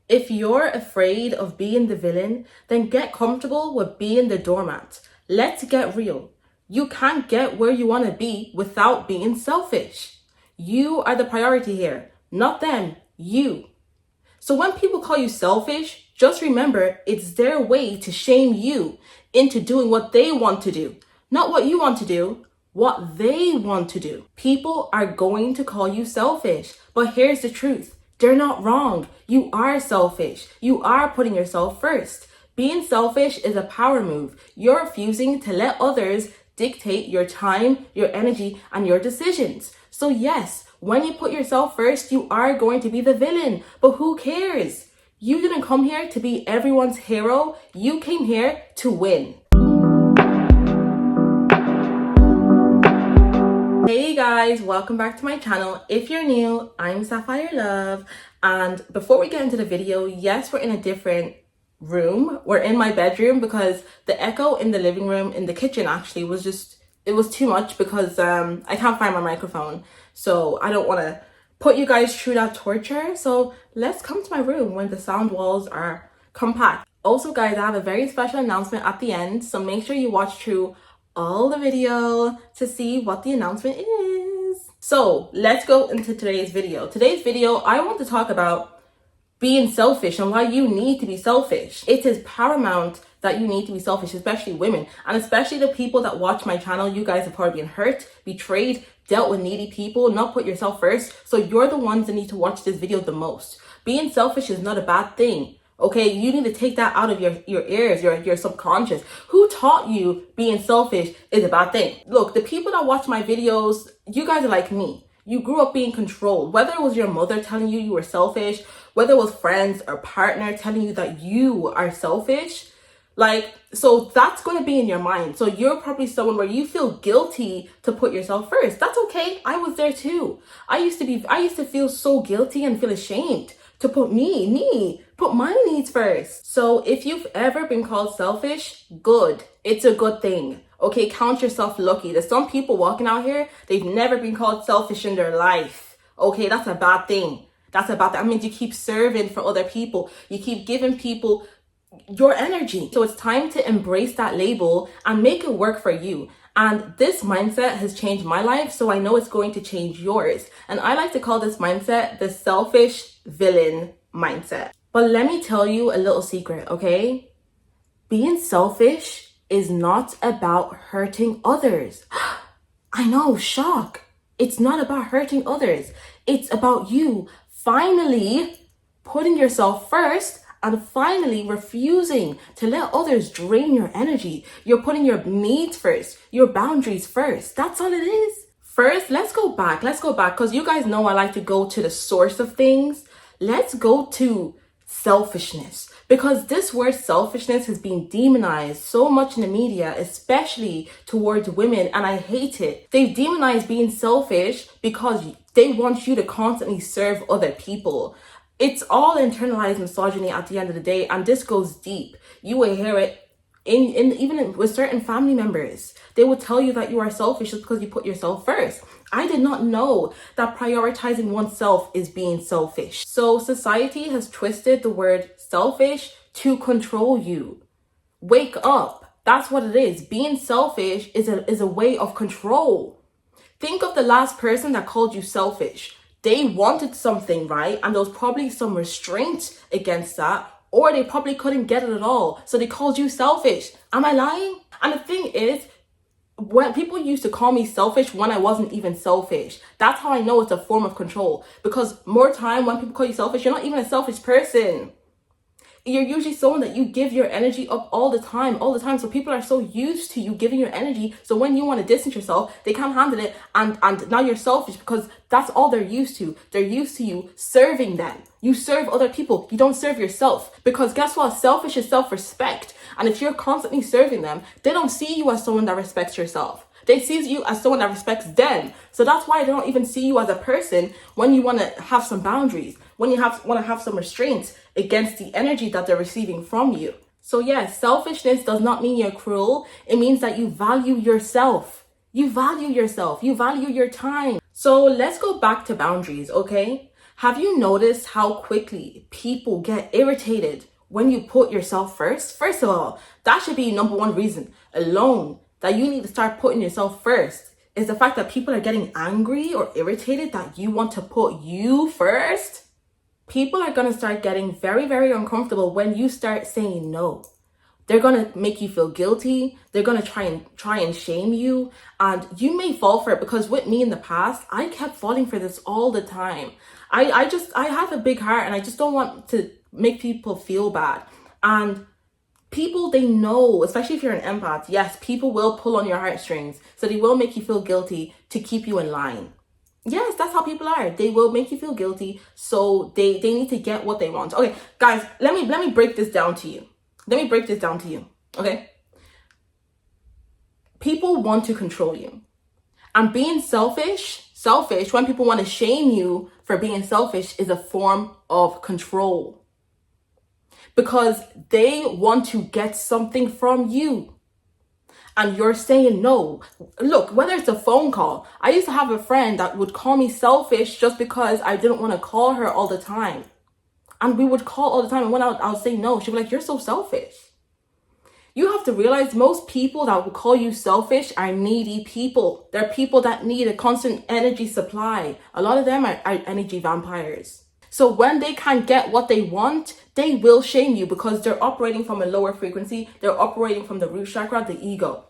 If you're afraid of being the villain, then get comfortable with being the doormat. Let's get real. You can't get where you want to be without being selfish. You are the priority here, not them, you. So when people call you selfish, just remember it's their way to shame you into doing what they want to do. Not what you want to do, what they want to do. People are going to call you selfish, but here's the truth. They're not wrong. You are selfish. You are putting yourself first. Being selfish is a power move. You're refusing to let others dictate your time, your energy, and your decisions. So yes, when you put yourself first, you are going to be the villain. But who cares? You didn't come here to be everyone's hero. You came here to win. Hey guys, welcome back to my channel. If you're new, I'm Sapphire Love. And before we get into the video, yes, we're in a different room. We're in my bedroom because the echo in the living room, in the kitchen actually, it was too much because I can't find my microphone. So I don't want to put you guys through that torture. So let's come to my room when the sound walls are compact. Also guys, I have a very special announcement at the end. So make sure you watch through all the video to see what the announcement is. So let's go into today's video. Today's video, I want to talk about being selfish and why you need to be selfish. It is paramount that you need to be selfish, especially women, and especially the people that watch my channel. You guys have probably been hurt, betrayed, dealt with needy people, not put yourself first. So you're the ones that need to watch this video the most. Being selfish is not a bad thing. Okay, you need to take that out of your ears, your subconscious. Who taught you being selfish is a bad thing? Look, the people that watch my videos, you guys are like me. You grew up being controlled. Whether it was your mother telling you were selfish, whether it was friends or partner telling you that you are selfish, so that's going to be in your mind. So you're probably someone where you feel guilty to put yourself first. That's okay. I was there too. I used to feel so guilty and feel ashamed to put put my needs first. So if you've ever been called selfish, good. It's a good thing. Okay, count yourself lucky. There's some people walking out here, they've never been called selfish in their life. Okay, that's a bad thing. That's a bad thing. That means you keep serving for other people. You keep giving people your energy. So it's time to embrace that label and make it work for you. And this mindset has changed my life, so I know it's going to change yours. And I like to call this mindset the selfish villain mindset. But let me tell you a little secret, okay? Being selfish is not about hurting others. I know, shock. It's not about hurting others. It's about you finally putting yourself first and finally refusing to let others drain your energy. You're putting your needs first, your boundaries first. That's all it is. First, let's go back because you guys know I like to go to the source of things. Let's go to selfishness, because this word selfishness has been demonized so much in the media, especially towards women, and I hate it. They've demonized being selfish because they want you to constantly serve other people. It's all internalized misogyny at the end of the day, and this goes deep. You will hear it with certain family members. They will tell you that you are selfish just because you put yourself first. I did not know that prioritizing oneself is being selfish. So society has twisted the word selfish to control you. Wake up. That's what it is. Being selfish is a way of control. Think of the last person that called you selfish. They wanted something, right? And there was probably some restraint against that, or they probably couldn't get it at all. So they called you selfish. Am I lying? And the thing is, when people used to call me selfish when I wasn't even selfish, that's how I know it's a form of control. Because more time when people call you selfish, you're not even a selfish person. You're usually someone that you give your energy up all the time. So people are so used to you giving your energy. So when you want to distance yourself, they can't handle it. And now you're selfish because that's all they're used to. They're used to you serving them. You serve other people. You don't serve yourself. Because guess what? Selfish is self-respect. And if you're constantly serving them, they don't see you as someone that respects yourself. They see you as someone that respects them. So that's why they don't even see you as a person when you want to have some boundaries, when you want to have some restraints against the energy that they're receiving from you. So yes, selfishness does not mean you're cruel. It means that you value yourself. You value yourself. You value your time. So let's go back to boundaries, okay? Have you noticed how quickly people get irritated when you put yourself first? First of all, that should be number one reason alone that you need to start putting yourself first, is the fact that people are getting angry or irritated that you want to put you first. People are going to start getting very, very uncomfortable when you start saying no. They're going to make you feel guilty. They're going to try and shame you. And you may fall for it, because with me in the past, I kept falling for this all the time. I have a big heart, and I just don't want to make people feel bad. And people, they know, especially if you're an empath, yes, people will pull on your heartstrings. So they will make you feel guilty to keep you in line. Yes, that's how people are. They will make you feel guilty, so they need to get what they want. Okay, guys, let me break this down to you. Okay? People want to control you. And being selfish, when people want to shame you for being selfish, is a form of control. Because they want to get something from you. And you're saying no. Look, whether it's a phone call. I used to have a friend that would call me selfish just because I didn't want to call her all the time. And we would call all the time. And when I would say no, she'd be like, you're so selfish. You have to realize most people that will call you selfish are needy people. They're people that need a constant energy supply. A lot of them are energy vampires. So when they can't get what they want, they will shame you, because they're operating from a lower frequency. They're operating from the root chakra, the ego.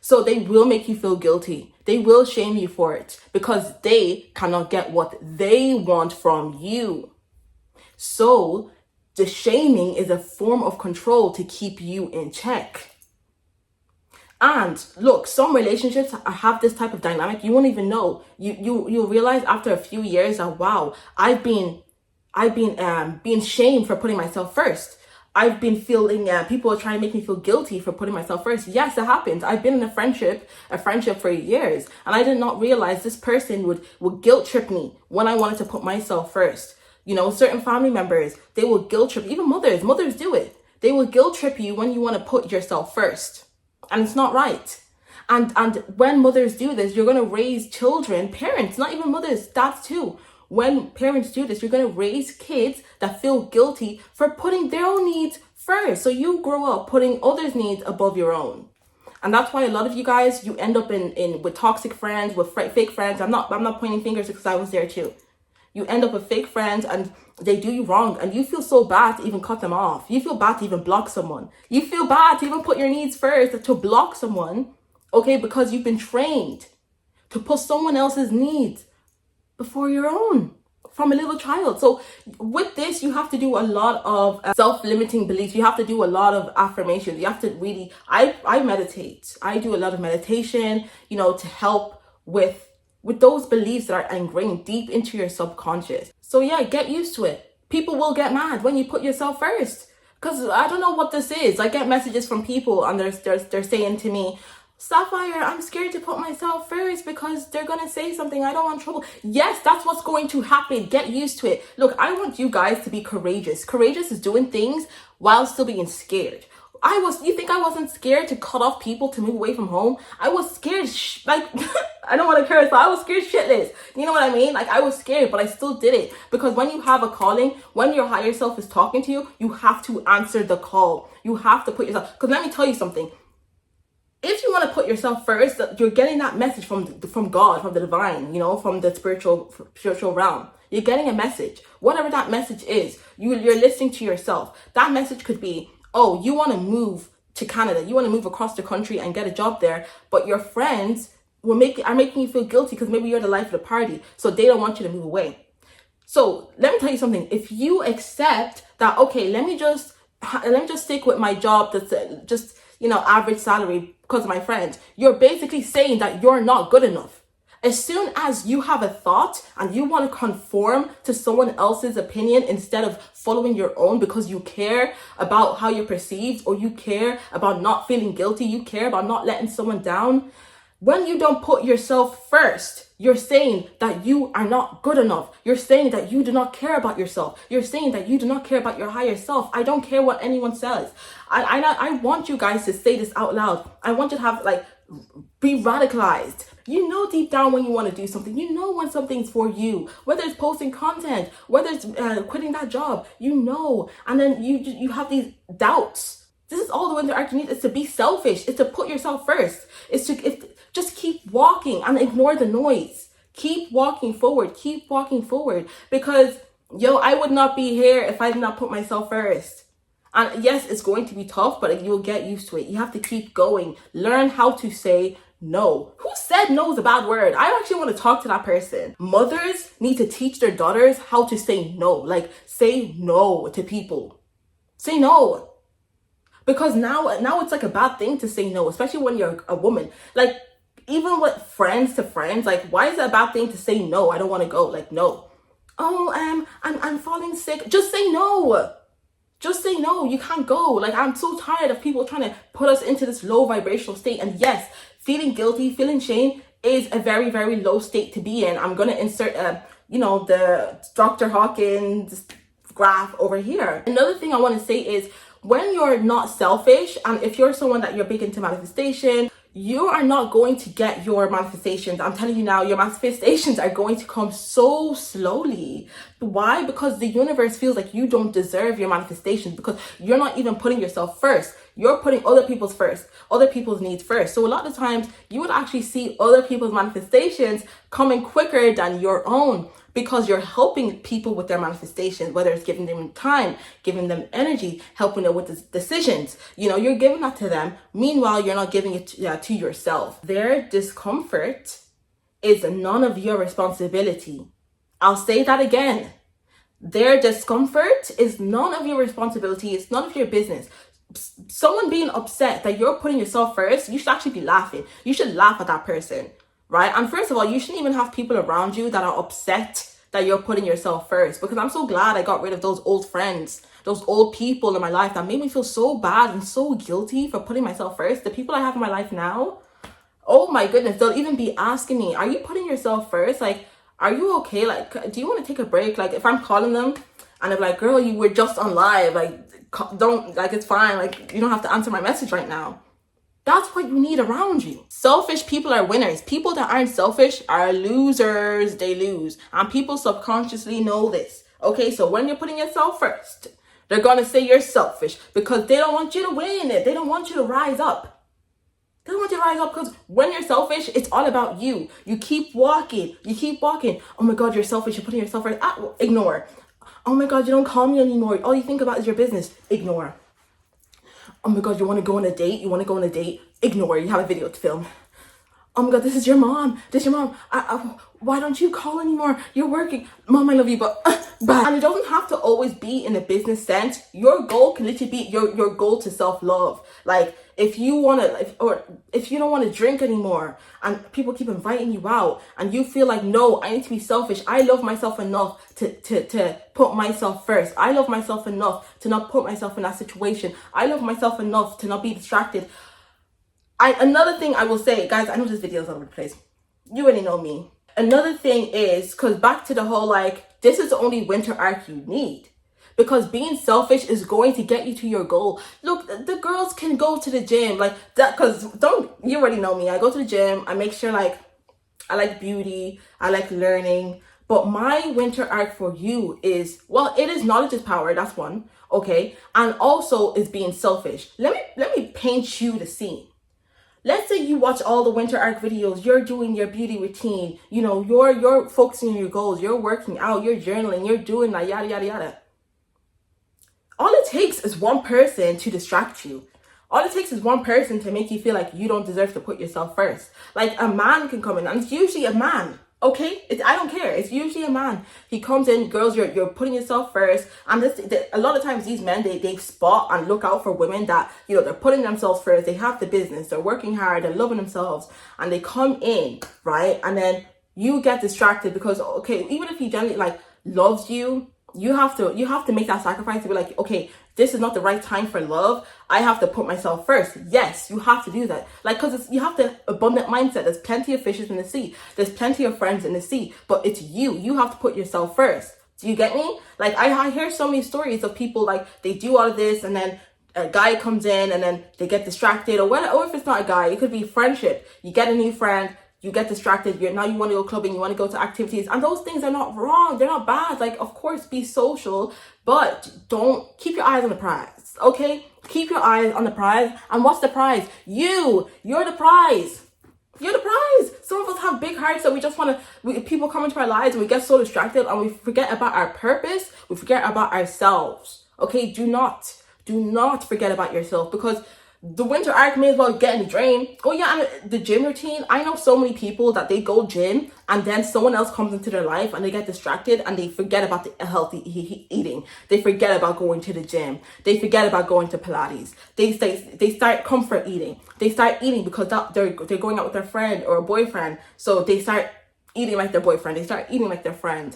So they will make you feel guilty. They will shame you for it, because they cannot get what they want from you. So the shaming is a form of control to keep you in check. And look, some relationships have this type of dynamic. You won't even know. You'll realize after a few years that, wow, I've been being shamed for putting myself first. I've been feeling people are trying to make me feel guilty for putting myself first. Yes, it happens. I've been in a friendship for years, and I did not realize this person would guilt trip me when I wanted to put myself first. You know, certain family members, they will guilt trip, even mothers do it. They will guilt trip you when you want to put yourself first. And it's not right. And when mothers do this, you're going to raise children, parents, not even mothers, dads too. When parents do this, you're going to raise kids that feel guilty for putting their own needs first. So you grow up putting others' needs above your own. And that's why a lot of you guys, you end up in with toxic friends, with fake friends. I'm not pointing fingers, because I was there too. You end up with fake friends, and they do you wrong, and you feel so bad to even cut them off. You feel bad to even block someone. You feel bad to even put your needs first, to block someone, okay, because you've been trained to put someone else's needs before your own from a little child. So with this, you have to do a lot of self-limiting beliefs. You have to do a lot of affirmations. You have to really, I meditate. I do a lot of meditation, you know, to help with those beliefs that are ingrained deep into your subconscious. So yeah, get used to it. People will get mad when you put yourself first. Because I don't know what this is. I get messages from people, and they're saying to me, Sapphire, I'm scared to put myself first because they're going to say something. I don't want trouble. Yes, that's what's going to happen. Get used to it. Look, I want you guys to be courageous. Courageous is doing things while still being scared. You think I wasn't scared to cut off people to move away from home? I was scared, I don't want to curse, but I was scared shitless. You know what I mean? Like, I was scared, but I still did it. Because when you have a calling, when your higher self is talking to you, you have to answer the call. You have to put yourself, because let me tell you something. If you want to put yourself first, you're getting that message from God, from the divine, you know, from the spiritual realm. You're getting a message. Whatever that message is, you're listening to yourself. That message could be, oh, you want to move to Canada. You want to move across the country and get a job there. But your friends are making you feel guilty because maybe you're the life of the party. So they don't want you to move away. So let me tell you something. If you accept that, okay, let me just stick with my job that's just, you know, average salary because of my friends, you're basically saying that you're not good enough. As soon as you have a thought and you want to conform to someone else's opinion instead of following your own because you care about how you're perceived, or you care about not feeling guilty, you care about not letting someone down, when you don't put yourself first, you're saying that you are not good enough. You're saying that you do not care about yourself. You're saying that you do not care about your higher self. I don't care what anyone says. I want you guys to say this out loud. I want you to have, like, be radicalized. You know deep down when you want to do something. You know when something's for you. Whether it's posting content, whether it's quitting that job, you know. And then you have these doubts. This is all the winter arc you need, is to be selfish. It's to put yourself first. It's to just keep walking and ignore the noise. Keep walking forward. Keep walking forward. Because, yo, I would not be here if I did not put myself first. And yes, it's going to be tough, but you'll get used to it. You have to keep going. Learn how to say no. Who said no is a bad word? I actually want to talk to that person. Mothers need to teach their daughters how to say no. Like, say no to people. Say no. Because now it's like a bad thing to say no, especially when you're a woman. Like, even with friends to friends, like, why is it a bad thing to say no? I don't want to go. Like, no. Oh, I'm falling sick. Just say no. Just say no, you can't go. Like, I'm so tired of people trying to put us into this low vibrational state. And yes, feeling guilty, feeling shame is a very, very low state to be in. I'm going to insert, the Dr. Hawkins graph over here. Another thing I want to say is, when you're not selfish, and if you're someone that you're big into manifestation, you are not going to get your manifestations. I'm telling you now, your manifestations are going to come so slowly. Why? Because the universe feels like you don't deserve your manifestations, because you're not even putting yourself first. You're putting other people's first, other people's needs first. So a lot of times you would actually see other people's manifestations coming quicker than your own, because you're helping people with their manifestations, whether it's giving them time, giving them energy, helping them with the decisions. You're giving that to them. Meanwhile, you're not giving it to yourself. Their discomfort is none of your responsibility. I'll say that again. Their discomfort is none of your responsibility. It's none of your business. Someone being upset that you're putting yourself first, you should actually be laughing. You should laugh at that person. Right? And first of all, you shouldn't even have people around you that are upset that you're putting yourself first. Because I'm so glad I got rid of those old friends, those old people in my life that made me feel so bad and so guilty for putting myself first. The people I have in my life now, oh my goodness, they'll even be asking me, are you putting yourself first? Like, are you okay? Like, do you want to take a break? Like, if I'm calling them and they're like, girl, you were just on live. Like, don't, like, it's fine. Like, you don't have to answer my message right now. That's what you need around you. Selfish people are winners. People that aren't selfish are losers. They lose. And people subconsciously know this. Okay, so when you're putting yourself first, they're going to say you're selfish because they don't want you to win. They don't want you to rise up. They don't want you to rise up, because when you're selfish, it's all about you. You keep walking. You keep walking. Oh my God, you're selfish. You're putting yourself first. Ignore. Oh my God, you don't call me anymore. All you think about is your business. Ignore. Oh my God, you want to go on a date? You want to go on a date? Ignore. You have a video to film. Oh my God, this is your mom. This is your mom. Why don't you call anymore? You're working. Mom, I love you, but bye. And it doesn't have to always be in a business sense. Your goal can literally be your goal to self-love. Like, if you want to, or if you don't want to drink anymore and people keep inviting you out and you feel like, no, I need to be selfish. I love myself enough to put myself first. I love myself enough to not put myself in that situation. I love myself enough to not be distracted. Another thing I will say, guys, I know this video is all over the place. You already know me. Another thing is, because back to the whole, like, this is the only winter arc you need. Because being selfish is going to get you to your goal. Look, the girls can go to the gym like that, because you already know me. I go to the gym. I make sure, like, I like beauty. I like learning. But my winter arc for you is, well, it is knowledge is power. That's one. Okay. And also is being selfish. Let me paint you the scene. Let's say you watch all the winter arc videos, you're doing your beauty routine, you're focusing on your goals, you're working out, you're journaling, you're doing that, yada, yada, yada. All it takes is one person to distract you. All it takes is one person to make you feel like you don't deserve to put yourself first. Like, a man can come in, and it's usually a man. Okay, I don't care. It's usually a man. He comes in, girls, you're putting yourself first. And a lot of times these men, they spot and look out for women that, they're putting themselves first. They have the business. They're working hard. They're loving themselves. And they come in, right? And then you get distracted because, okay, even if he generally, like, loves you, you have to make that sacrifice to be like, okay, this is not the right time for love. I have to put myself first. Yes, you have to do that. Like, because you have the abundant mindset. There's plenty of fishes in the sea. There's plenty of friends in the sea. But it's you. You have to put yourself first. Do you get me? Like, I hear so many stories of people, like, they do all of this and then a guy comes in and then they get distracted, or if it's not a guy, it could be friendship. You get a new friend, you get distracted, now you want to go clubbing, you want to go to activities, and those things are not wrong, they're not bad. Like, of course, be social, but don't keep your eyes on the prize, okay? Keep your eyes on the prize. And what's the prize? You're the prize. You're the prize. Some of us have big hearts that we just want to, people come into our lives and we get so distracted and we forget about our purpose. We forget about ourselves. Okay, do not forget about yourself, because the winter arc may as well get in the drain. Oh yeah, and the gym routine. I know so many people that they go gym and then someone else comes into their life and they get distracted and they forget about the healthy eating. They forget about going to the gym. They forget about going to Pilates. They start comfort eating. They start eating because they're going out with their friend or a boyfriend. So they start eating like their boyfriend. They start eating like their friend.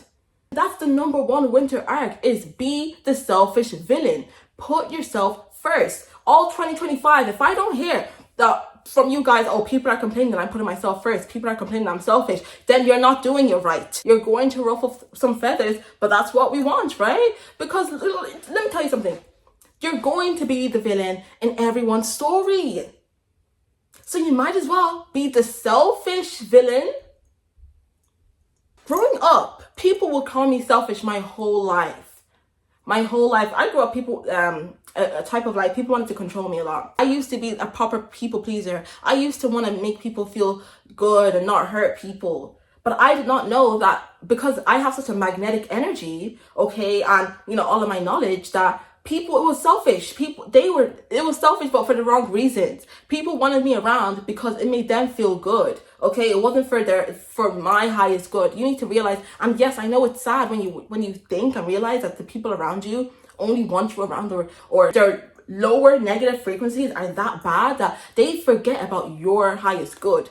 That's the number one winter arc, is be the selfish villain. Put yourself first. All 2025, if I don't hear that from you guys, oh, people are complaining that I'm putting myself first, people are complaining that I'm selfish, then you're not doing it right. You're going to ruffle some feathers, but that's what we want, right? Because let me tell you something. You're going to be the villain in everyone's story. So you might as well be the selfish villain. Growing up, people would call me selfish my whole life. I grew up, a type of life, people wanted to control me a lot. I used to be a proper people pleaser. I used to want to make people feel good and not hurt people. But I did not know that because I have such a magnetic energy, okay, and all of my knowledge, that it was selfish. It was selfish, but for the wrong reasons. People wanted me around because it made them feel good. Okay, it wasn't for my highest good. You need to realize, and yes, I know it's sad when you think and realize that the people around you only want you around, or their lower negative frequencies are that bad that they forget about your highest good.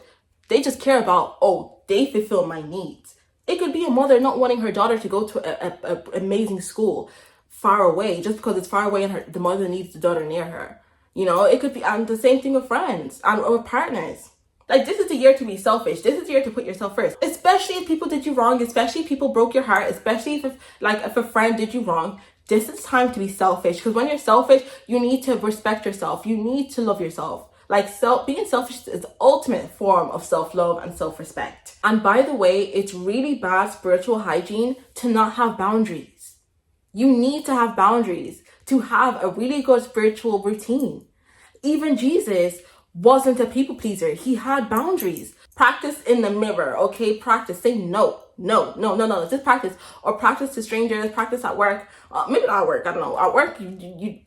They just care about, oh, they fulfill my needs. It could be a mother not wanting her daughter to go to a amazing school far away, just because it's far away and the mother needs the daughter near her. It could be, and the same thing with friends or partners. Like, this is the year to be selfish. This is the year to put yourself first. Especially if people did you wrong, especially if people broke your heart, especially if a friend did you wrong. This is time to be selfish, because when you're selfish, you need to respect yourself. You need to love yourself. Being selfish is the ultimate form of self-love and self-respect. And by the way, it's really bad spiritual hygiene to not have boundaries. You need to have boundaries to have a really good spiritual routine. Even Jesus wasn't a people pleaser. He had boundaries. Practice in the mirror, okay? Practice. Say no. Just practice. Or practice to strangers, practice at work. Maybe not at work, I don't know. At work, you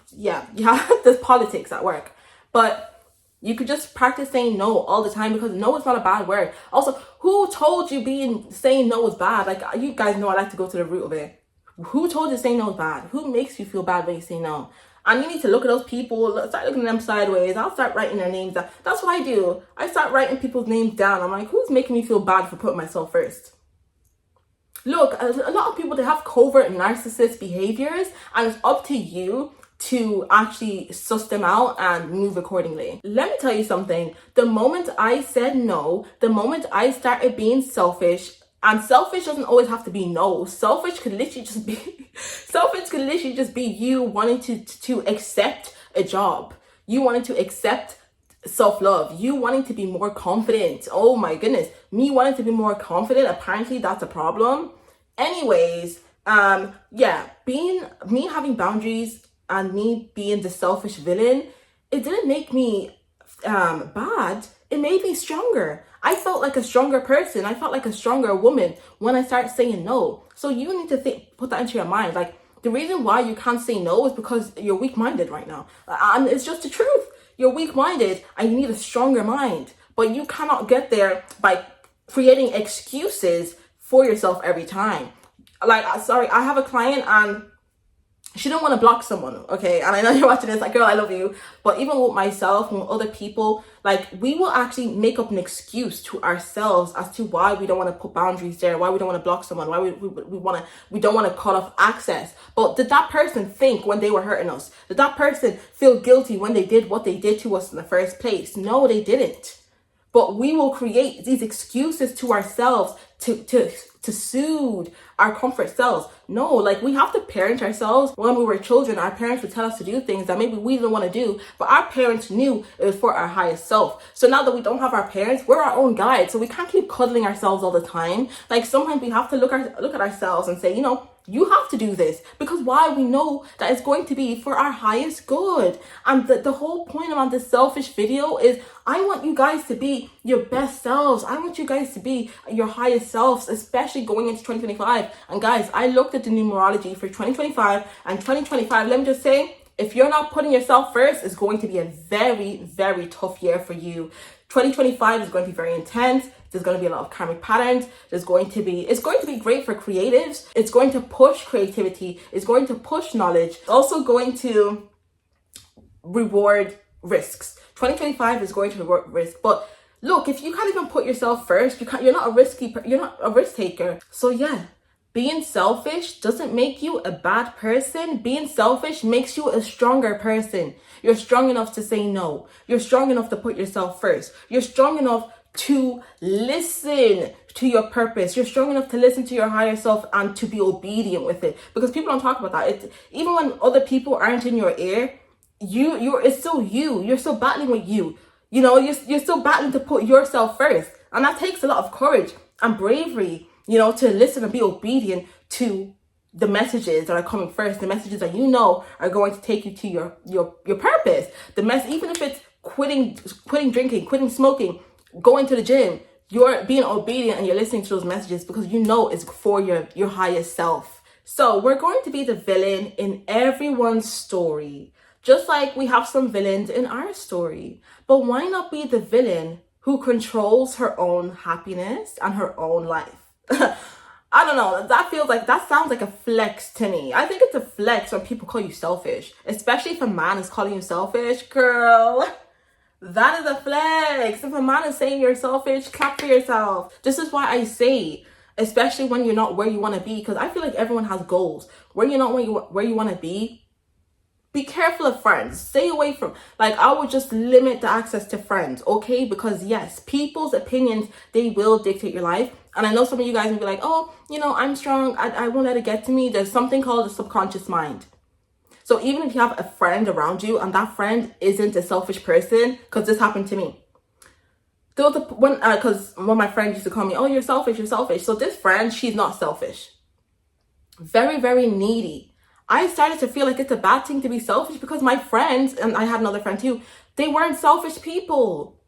have there's politics at work. But you could just practice saying no all the time, because no is not a bad word. Also, who told you saying no is bad? Like, you guys know I like to go to the root of it. Who told you saying no is bad? Who makes you feel bad when you say no? And you need to look at those people, start looking at them sideways. I'll start writing their names down. That's what I do. I start writing people's names down. I'm like, who's making me feel bad for putting myself first? Look, a lot of people, they have covert narcissist behaviors, and it's up to you to actually suss them out and move accordingly. Let me tell you something. The moment I said no, the moment I started being selfish, and selfish doesn't always have to be no. Selfish could literally just be you wanting to accept a job. You wanting to accept self-love. You wanting to be more confident. Oh my goodness. Me wanting to be more confident. Apparently that's a problem. Anyways, me having boundaries and me being the selfish villain, it didn't make me bad. It made me stronger. I felt like a stronger person. I felt like a stronger woman when I started saying no. So you need to put that into your mind. Like, the reason why you can't say no is because you're weak-minded right now. And it's just the truth. You're weak-minded and you need a stronger mind. But you cannot get there by creating excuses for yourself every time. Like, sorry, I have a client and she didn't want to block someone, okay? And I know you're watching this, like, girl, I love you. But even with myself and with other people, like, we will actually make up an excuse to ourselves as to why we don't want to put boundaries there, why we don't want to block someone, why we don't want to cut off access. But did that person think when they were hurting us? Did that person feel guilty when they did what they did to us in the first place? No, they didn't. But we will create these excuses to ourselves to soothe our comfort selves. No, like we have to parent ourselves. When we were children, our parents would tell us to do things that maybe we didn't want to do, but our parents knew it was for our highest self. So now that we don't have our parents, we're our own guide. So we can't keep cuddling ourselves all the time. Like sometimes we have to look at ourselves and say, you know, you have to do this, because why? We know that it's going to be for our highest good. And the whole point around this selfish video is I want you guys to be your best selves. I want you guys to be your highest selves, especially going into 2025. And guys, I looked at the numerology for 2025 and 2025. Let me just say, if you're not putting yourself first, it's going to be a very, very tough year for you. 2025 is going to be very intense. There's going to be a lot of karmic patterns. It's going to be great for creatives. It's going to push creativity. It's going to push knowledge. It's also going to reward risks. 2025 is going to reward risk. But look, if you can't even put yourself first, you're not a risk taker. So yeah, being selfish doesn't make you a bad person. Being selfish makes you a stronger person. You're strong enough to say no. You're strong enough to put yourself first. You're strong enough to listen to your purpose. You're strong enough to listen to your higher self and to be obedient with it. Because people don't talk about that. Even when other people aren't in your ear, it's still you. You're still battling with you. You know, you're still battling to put yourself first. And that takes a lot of courage and bravery, you know, to listen and be obedient to the messages that are coming first, the messages that you know are going to take you to your purpose. Even if it's quitting drinking, quitting smoking, going to the gym, you're being obedient and you're listening to those messages because you know it's for your highest self. So we're going to be the villain in everyone's story, just like we have some villains in our story. But why not be the villain who controls her own happiness and her own life? I don't know. That sounds like a flex to me. I think it's a flex when people call you selfish, especially if a man is calling you selfish, girl. That is a flex. If a man is saying you're selfish, clap for yourself. This is why I say, especially when you're not where you want to be, because I feel like everyone has goals. Where you're not where you want to be careful of friends. Stay away from, I would just limit the access to friends, okay? Because yes, people's opinions, they will dictate your life. And I know some of you guys will be like, oh, you know, I'm strong. I won't let it get to me. There's something called the subconscious mind. So even if you have a friend around you and that friend isn't a selfish person, because this happened to me. There was because when my friend used to call me, oh, you're selfish, you're selfish. So this friend, she's not selfish. Very, very needy. I started to feel like it's a bad thing to be selfish because my friends, and I had another friend too, they weren't selfish people.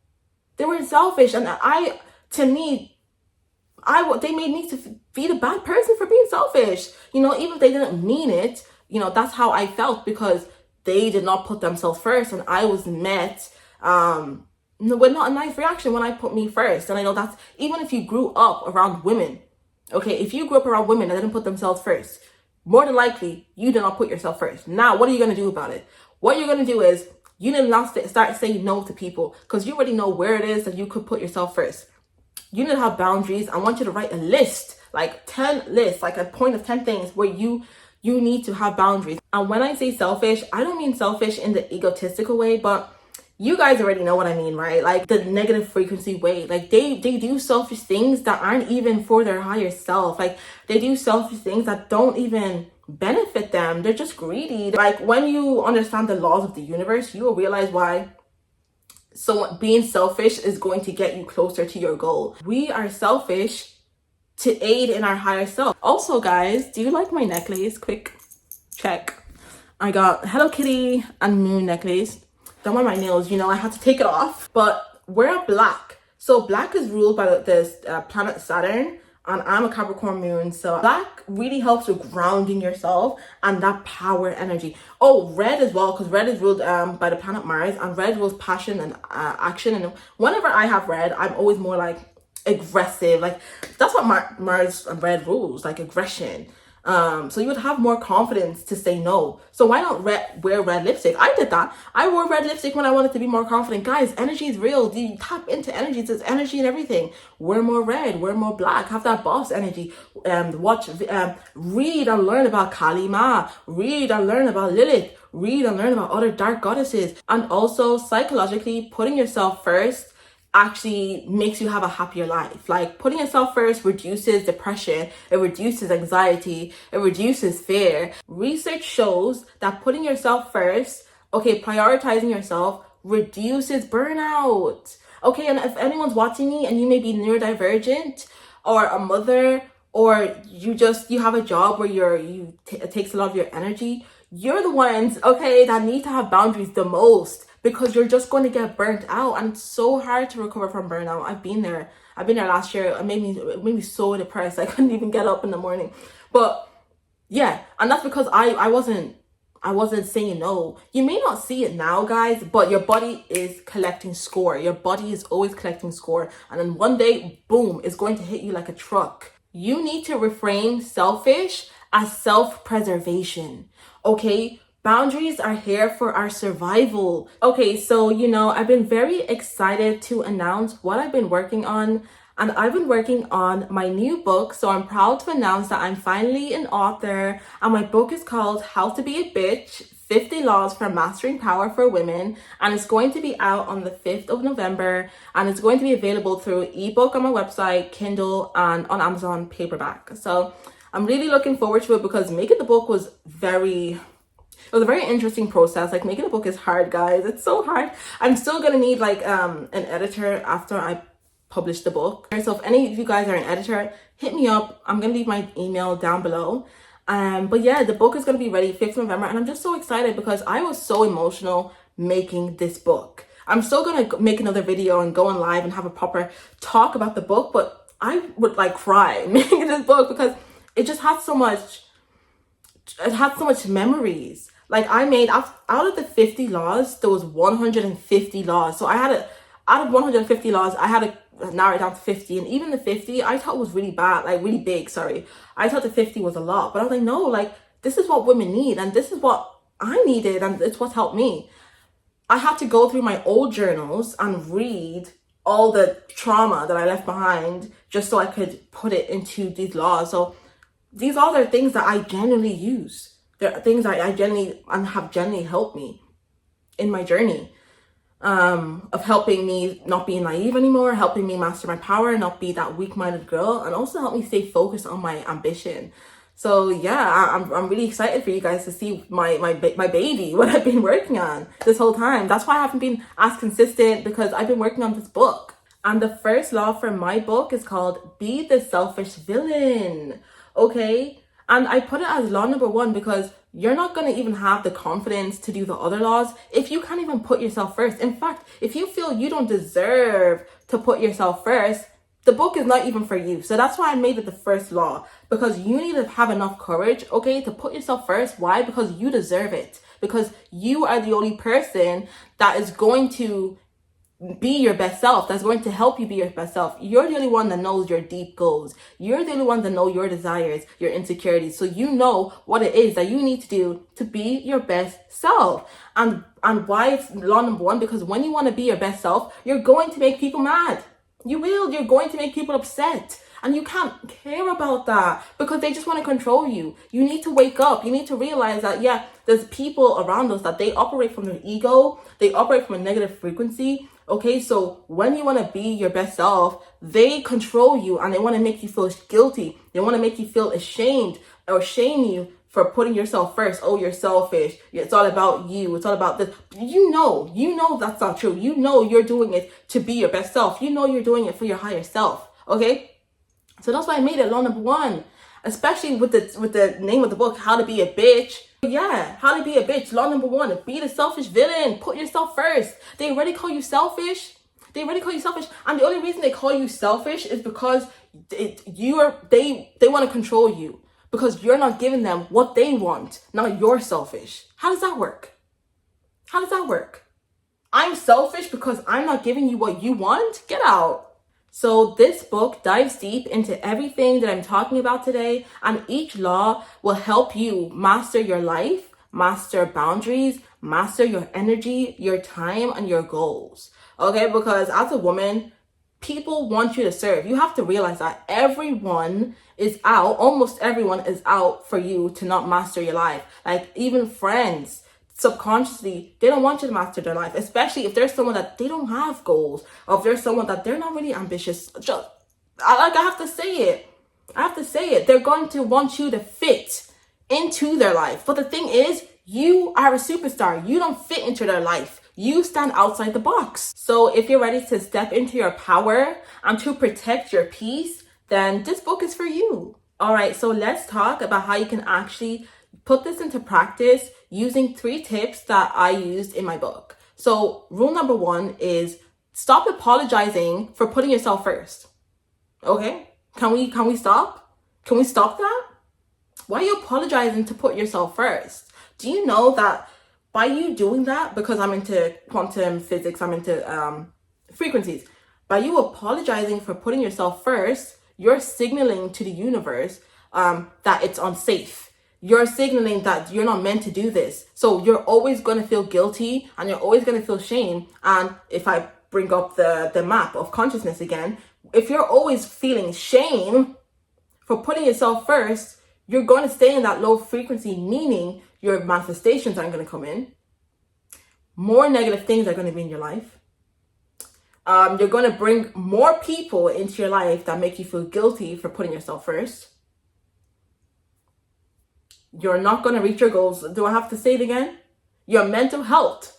They weren't selfish. And they made me to be the bad person for being selfish. You know, even if they didn't mean it, you know, that's how I felt because they did not put themselves first. And I was met with not a nice reaction when I put me first. And I know that's, even if you grew up around women, okay, if you grew up around women that didn't put themselves first, more than likely, you did not put yourself first. Now, what are you going to do about it? What you're going to do is, you need to not start saying no to people because you already know where it is that you could put yourself first. You need to have boundaries. I want you to write a list, like 10 lists, like a point of 10 things where you need to have boundaries. And when I say selfish, I don't mean selfish in the egotistical way, but you guys already know what I mean, right? Like the negative frequency way. Like they do selfish things that aren't even for their higher self. Like they do selfish things that don't even benefit them. They're just greedy. Like when you understand the laws of the universe, you will realize why being selfish is going to get you closer to your goal. We are selfish to aid in our higher self. Also, guys, do you like my necklace? Quick check. I got Hello Kitty and Moon necklace. Done with my nails, you know, I had to take it off. But we're black. So black is ruled by this planet Saturn. And I'm a Capricorn moon. So black really helps with grounding yourself and that power energy. Oh, red as well, because red is ruled by the planet Mars. And red rules passion and action. And whenever I have red, I'm always more like aggressive. Like that's what Mars and red rules, like aggression. So you would have more confidence to say no. So why not wear red lipstick? I did that. I wore red lipstick when I wanted to be more confident. Guys, energy is real. You tap into energy. There's energy in everything. Wear more red. Wear more black. Have that boss energy. Read and learn about Kali Ma. Read and learn about Lilith. Read and learn about other dark goddesses. And also psychologically putting yourself first actually makes you have a happier life. Like, putting yourself first reduces depression, it reduces anxiety, it reduces fear. Research shows that putting yourself first, okay, prioritizing yourself, reduces burnout. Okay, and if anyone's watching me and you may be neurodivergent, or a mother, or you have a job where it takes a lot of your energy, you're the ones, okay, that need to have boundaries the most, because you're just going to get burnt out, and it's so hard to recover from burnout. I've been there last year. It made me so depressed. I couldn't even get up in the morning. But yeah, and that's because I wasn't saying no. You may not see it now, guys, but your body is collecting score. Your body is always collecting score. And then one day, boom, it's going to hit you like a truck. You need to reframe selfish as self-preservation. Okay? Boundaries are here for our survival. Okay, so I've been very excited to announce what I've been working on. And I've been working on my new book, so I'm proud to announce that I'm finally an author. And my book is called How to Be a Bitch: 50 Laws for Mastering Power for Women. And it's going to be out on the 5th of November. And it's going to be available through ebook on my website, Kindle, and on Amazon paperback. So I'm really looking forward to it, because making the book was a very interesting process. Like, making a book is hard, guys. It's so hard. I'm still gonna need like an editor after I publish the book. So if any of you guys are an editor, hit me up. I'm gonna leave my email down below. But yeah, the book is gonna be ready 5th November, and I'm just so excited because I was so emotional making this book. I'm still gonna make another video and go on live and have a proper talk about the book, but I would like cry making this book because it just had so much. It had so much memories. Like, I made out of the 50 laws, there was 150 laws. So out of 150 laws, I had to narrow it down to 50. And even the 50, I thought was really bad, like really big, sorry. I thought the 50 was a lot. But I was like, no, like, this is what women need. And this is what I needed. And it's what helped me. I had to go through my old journals and read all the trauma that I left behind just so I could put it into these laws. So these all are things that I genuinely use. They're things that I genuinely and have genuinely helped me in my journey of helping me not be naive anymore, helping me master my power, not be that weak-minded girl, and also help me stay focused on my ambition. So yeah, I'm really excited for you guys to see my baby, what I've been working on this whole time. That's why I haven't been as consistent, because I've been working on this book. And the first law for my book is called Be the Selfish Villain. Okay? And I put it as law number 1 because you're not going to even have the confidence to do the other laws if you can't even put yourself first. In fact, if you feel you don't deserve to put yourself first, the book is not even for you. So that's why I made it the first law, because you need to have enough courage, okay, to put yourself first. Why? Because you deserve it. Because you are the only person that is going to be your best self, that's going to help you be your best self. You're the only one that knows your deep goals. You're the only one that know your desires, your insecurities. So you know what it is that you need to do to be your best self. And why it's law number 1, because when you want to be your best self, you're going to make people mad. You're going to make people upset. And you can't care about that because they just want to control you. You need to wake up. You need to realize that, yeah, there's people around us that they operate from their ego. They operate from a negative frequency. Okay, so when you want to be your best self, they control you and they want to make you feel guilty. They want to make you feel ashamed or shame you for putting yourself first. Oh, you're selfish. It's all about you. It's all about this. You know that's not true. You know you're doing it to be your best self. You know you're doing it for your higher self. Okay? So that's why I made it law number 1, especially with the name of the book, How to Be a Bitch. Yeah, How to Be a Bitch, law number 1, be the selfish villain. Put yourself first. They already call you selfish. And the only reason they call you selfish is because they want to control you, because you're not giving them what they want. Now you're selfish. How does that work? I'm selfish because I'm not giving you what you want? Get out. So this book dives deep into everything that I'm talking about today, and each law will help you master your life, master boundaries, master your energy, your time, and your goals. Okay, because as a woman, people want you to serve. You have to realize that almost everyone is out for you to not master your life. Like, even friends, subconsciously, they don't want you to master their life, especially if there's someone that they don't have goals, or if there's someone that they're not really ambitious. Just, I have to say it. I have to say it. They're going to want you to fit into their life. But the thing is, you are a superstar. You don't fit into their life. You stand outside the box. So if you're ready to step into your power and to protect your peace, then this book is for you. All right, so let's talk about how you can actually put this into practice using 3 tips that I used in my book. So rule number 1 is stop apologizing for putting yourself first. Okay? Can we stop? Can we stop that? Why are you apologizing to put yourself first? Do you know that by you doing that, because I'm into quantum physics, I'm into frequencies, by you apologizing for putting yourself first, you're signaling to the universe that it's unsafe. You're signaling that you're not meant to do this. So you're always going to feel guilty and you're always going to feel shame. And if I bring up the map of consciousness again, if you're always feeling shame for putting yourself first, you're going to stay in that low frequency, meaning your manifestations aren't going to come in. More negative things are going to be in your life. You're going to bring more people into your life that make you feel guilty for putting yourself first. You're not going to reach your goals. Do I have to say it again? Your mental health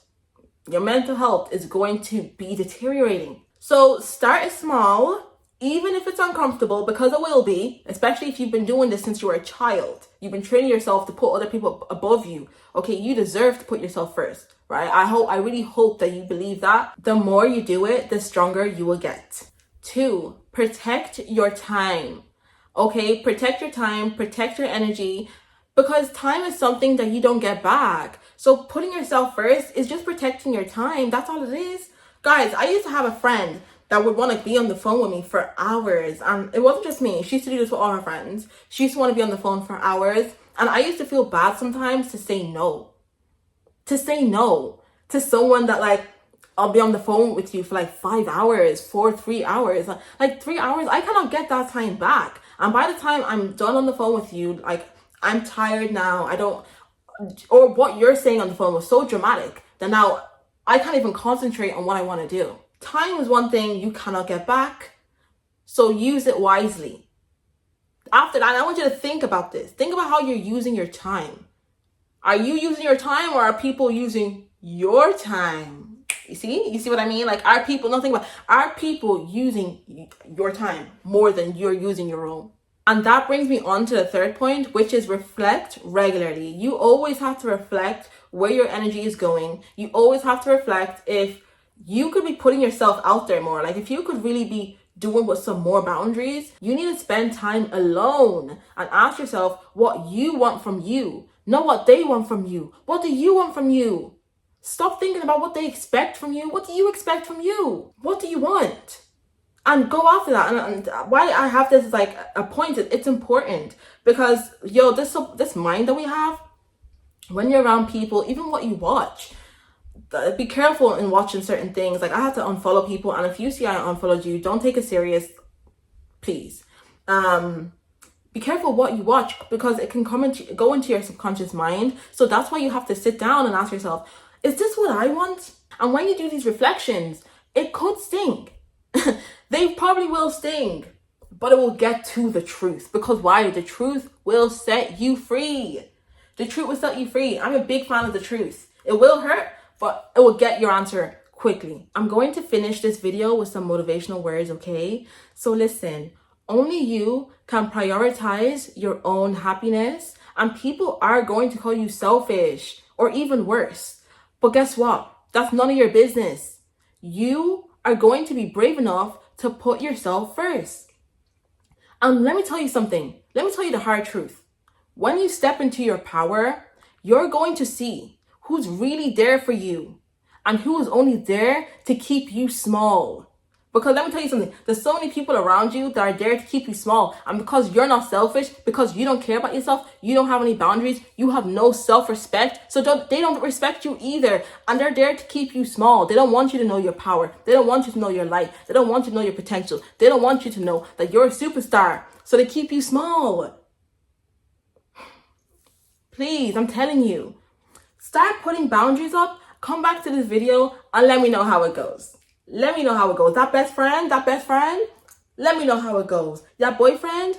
is going to be deteriorating. So start small, even if it's uncomfortable, because it will be, especially if you've been doing this since you were a child. You've been training yourself to put other people above you. Okay, you deserve to put yourself first, right? I really hope that you believe that. The more you do it, the stronger you will get. 2, protect your time. Okay, protect your time, protect your energy, because time is something that you don't get back. So putting yourself first is just protecting your time. That's all it is. Guys, I used to have a friend that would want to be on the phone with me for hours. And it wasn't just me. She used to do this with all her friends. She used to want to be on the phone for hours. And I used to feel bad sometimes to say no. To say no to someone that, like, I'll be on the phone with you for like 5 hours, 3 hours. Like 3 hours, I cannot get that time back. And by the time I'm done on the phone with you, like, I'm tired now. Or what you're saying on the phone was so dramatic that now I can't even concentrate on what I want to do. Time is one thing you cannot get back, so use it wisely. After that, I want you to think about this. Think about how you're using your time. Are you using your time, or are people using your time? You see what I mean? Like, are people using your time more than you're using your own? And that brings me on to the 3rd point, which is reflect regularly. You always have to reflect where your energy is going. You always have to reflect if you could be putting yourself out there more. Like, if you could really be doing with some more boundaries, you need to spend time alone and ask yourself what you want from you, not what they want from you. What do you want from you? Stop thinking about what they expect from you. What do you expect from you? What do you want? And go after that. And why I have this is like a point. It's important because this mind that we have, when you're around people, even what you watch, be careful in watching certain things. Like, I have to unfollow people, and if you see I unfollowed you, don't take it serious, please. Be careful what you watch, because it can go into your subconscious mind. So that's why you have to sit down and ask yourself, is this what I want? And when you do these reflections, it could sting. They probably will sting, but it will get to the truth. Because why? The truth will set you free. The truth will set you free. I'm a big fan of the truth. It will hurt, but it will get your answer quickly. I'm going to finish this video with some motivational words, okay? So listen, only you can prioritize your own happiness, and people are going to call you selfish or even worse. But guess what? That's none of your business. You are going to be brave enough to put yourself first. And let me tell you something. Let me tell you the hard truth. When you step into your power, you're going to see who's really there for you and who is only there to keep you small. Because let me tell you something, there's so many people around you that are there to keep you small. And because you're not selfish, because you don't care about yourself, you don't have any boundaries, you have no self-respect, so they don't respect you either. And they're there to keep you small. They don't want you to know your power. They don't want you to know your light. They don't want you to know your potential. They don't want you to know that you're a superstar. So they keep you small. Please, I'm telling you, Start putting boundaries up. Come back to this video and let me know how it goes. Let me know how it goes. That best friend, let me know how it goes. That boyfriend,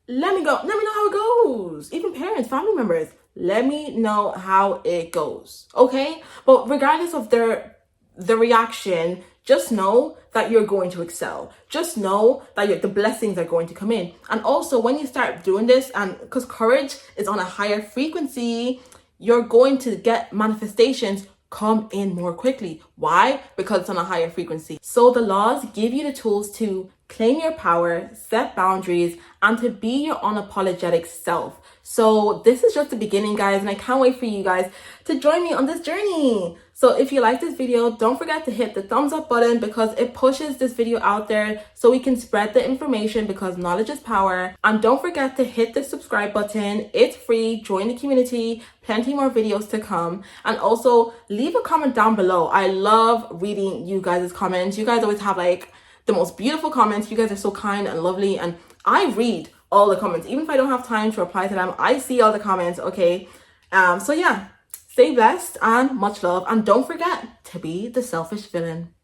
let me know how it goes. Even parents, family members, let me know how it goes. Okay? But regardless of the reaction, just know that you're going to excel. Just know that the blessings are going to come in. And also, when you start doing this, and because courage is on a higher frequency, you're going to get manifestations come in more quickly. Why? Because it's on a higher frequency. So the laws give you the tools to claim your power, set boundaries, and to be your unapologetic self. So this is just the beginning, guys, and I can't wait for you guys to join me on this journey. So if you like this video, don't forget to hit the thumbs up button because it pushes this video out there so we can spread the information, because knowledge is power. And don't forget to hit the subscribe button. It's free. Join the community. Plenty more videos to come. And also leave a comment down below. I love reading you guys' comments. You guys always have like the most beautiful comments. You guys are so kind and lovely, and I read all the comments. Even if I don't have time to reply to them, I see all the comments, okay? So yeah, stay blessed and much love, and don't forget to be the selfish villain.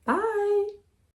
Bye.